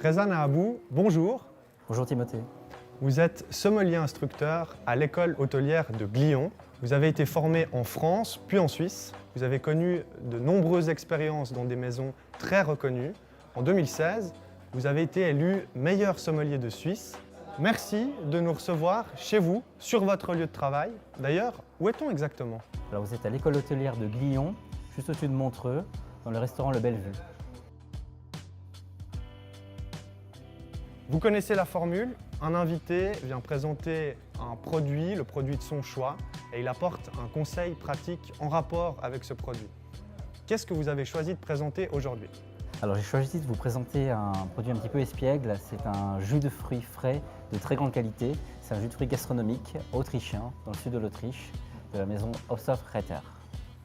Rezan Ahabou, bonjour. Bonjour Timothée. Vous êtes sommelier instructeur à l'école hôtelière de Glion. Vous avez été formé en France, puis en Suisse. Vous avez connu de nombreuses expériences dans des maisons très reconnues. En 2016, vous avez été élu meilleur sommelier de Suisse. Merci de nous recevoir chez vous, sur votre lieu de travail. D'ailleurs, où est-on exactement? Alors vous êtes à l'école hôtelière de Glion, juste au-dessus de Montreux, dans le restaurant Le Bellevue. Vous connaissez la formule, un invité vient présenter un produit, le produit de son choix, et il apporte un conseil pratique en rapport avec ce produit. Qu'est-ce que vous avez choisi de présenter aujourd'hui? Alors j'ai choisi de vous présenter un produit un petit peu espiègle, c'est un jus de fruits frais de très grande qualité. C'est un jus de fruits gastronomique autrichien, dans le sud de l'Autriche, de la maison Hofshof-Reiter.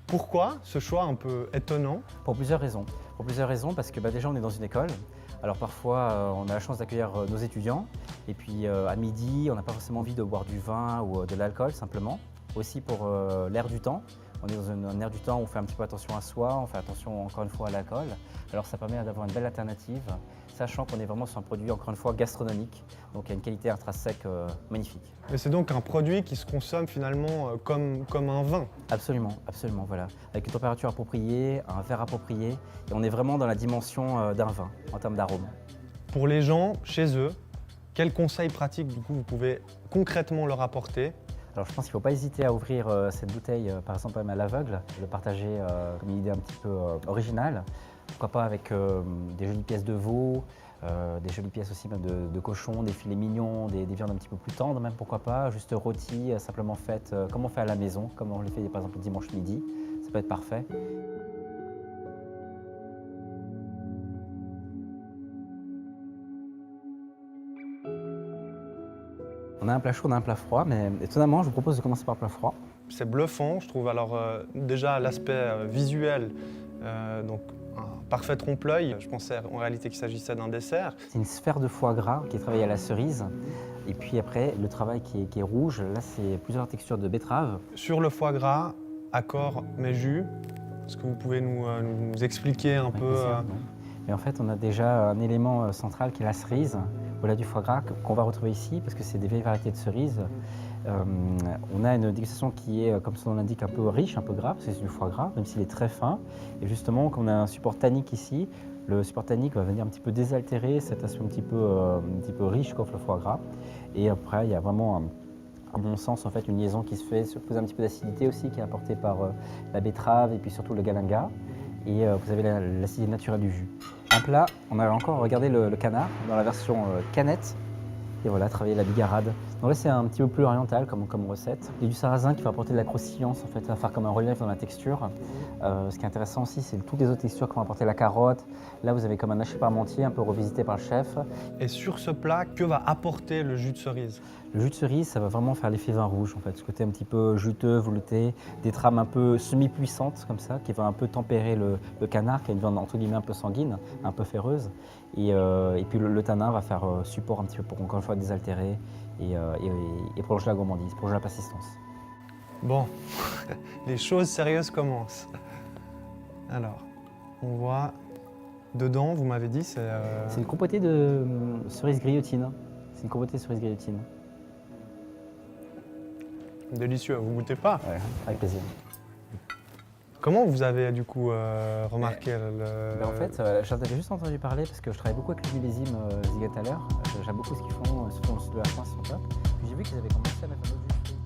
Pourquoi ce choix un peu étonnant? Pour plusieurs raisons. Parce que déjà on est dans une école. Alors parfois on a la chance d'accueillir nos étudiants et puis à midi on n'a pas forcément envie de boire du vin ou de l'alcool simplement. Aussi pour l'air du temps. On est dans un air du temps où on fait un petit peu attention à soi, on fait attention encore une fois à l'alcool. Alors ça permet d'avoir une belle alternative, sachant qu'on est vraiment sur un produit encore une fois gastronomique, donc il y a une qualité intrinsèque magnifique. Et c'est donc un produit qui se consomme finalement comme un vin. Absolument, voilà. Avec une température appropriée, un verre approprié, et on est vraiment dans la dimension d'un vin en termes d'arôme. Pour les gens, chez eux, quels conseils pratiques du coup vous pouvez concrètement leur apporter? Alors je pense qu'il ne faut pas hésiter à ouvrir cette bouteille, par exemple même à l'aveugle, le partager comme une idée un petit peu originale. Pourquoi pas avec des jolies pièces de veau, des jolies pièces aussi même de cochon, des filets mignons, des viandes un petit peu plus tendres même, pourquoi pas, juste rôties, simplement faites comme on fait à la maison, comme on les fait par exemple le dimanche midi, ça peut être parfait. On a un plat chaud, on a un plat froid, mais étonnamment, je vous propose de commencer par le plat froid. C'est bluffant, je trouve. Alors déjà l'aspect visuel, donc un parfait trompe-l'œil. Je pensais en réalité qu'il s'agissait d'un dessert. C'est une sphère de foie gras qui est travaillée à la cerise. Et puis après, le travail qui est rouge, là c'est plusieurs textures de betterave. Sur le foie gras, accord mes jus. Est-ce que vous pouvez nous expliquer un peu Mais en fait, on a déjà un élément central qui est la cerise, au-delà du foie gras, qu'on va retrouver ici, parce que c'est des vieilles variétés de cerises. On a une dégustation qui est, comme son nom l'indique, un peu riche, un peu gras, parce que c'est du foie gras, même s'il est très fin. Et justement, quand on a un support tannique ici, le support tannique va venir un petit peu désaltérer cet aspect un petit peu riche qu'offre le foie gras. Et après, il y a vraiment, à mon sens, en fait, une liaison qui se fait, un petit peu d'acidité aussi, qui est apportée par la betterave et puis surtout le galinga. Et vous avez l'acidité naturelle du jus. En plat, on a encore regardé le canard dans la version canette. Et voilà, travailler la bigarade. Donc là, c'est un petit peu plus oriental comme recette. Il y a du sarrasin qui va apporter de la croustillance, en fait, à faire comme un relief dans la texture. Ce qui est intéressant aussi, c'est toutes les autres textures qui vont apporter la carotte. Là, vous avez comme un hachis parmentier, un peu revisité par le chef. Et sur ce plat, que va apporter le jus de cerise? Le jus de cerise, ça va vraiment faire l'effet vin rouge, en fait. Ce côté un petit peu juteux, velouté, des trames un peu semi-puissantes, comme ça, qui va un peu tempérer le canard, qui a une viande entre guillemets un peu sanguine, un peu féreuse. Et puis le tanin va faire support un petit peu pour encore une fois désaltérer et prolonger la gourmandise, prolonger la persistance. Bon, les choses sérieuses commencent. Alors, on voit dedans, vous m'avez dit, c'est... C'est une compotée de cerises griotines. C'est une compotée de cerises griotines. Délicieux, vous goûtez pas? Ouais, avec plaisir. Comment vous avez du coup remarqué En fait, j'en avais juste entendu parler parce que je travaille beaucoup avec le millésime Ziegerthaler. J'aime beaucoup ce qu'ils font, surtout dans le sud de la France, ils sont top. Puis j'ai vu qu'ils avaient commencé à mettre un autre jus de fruits.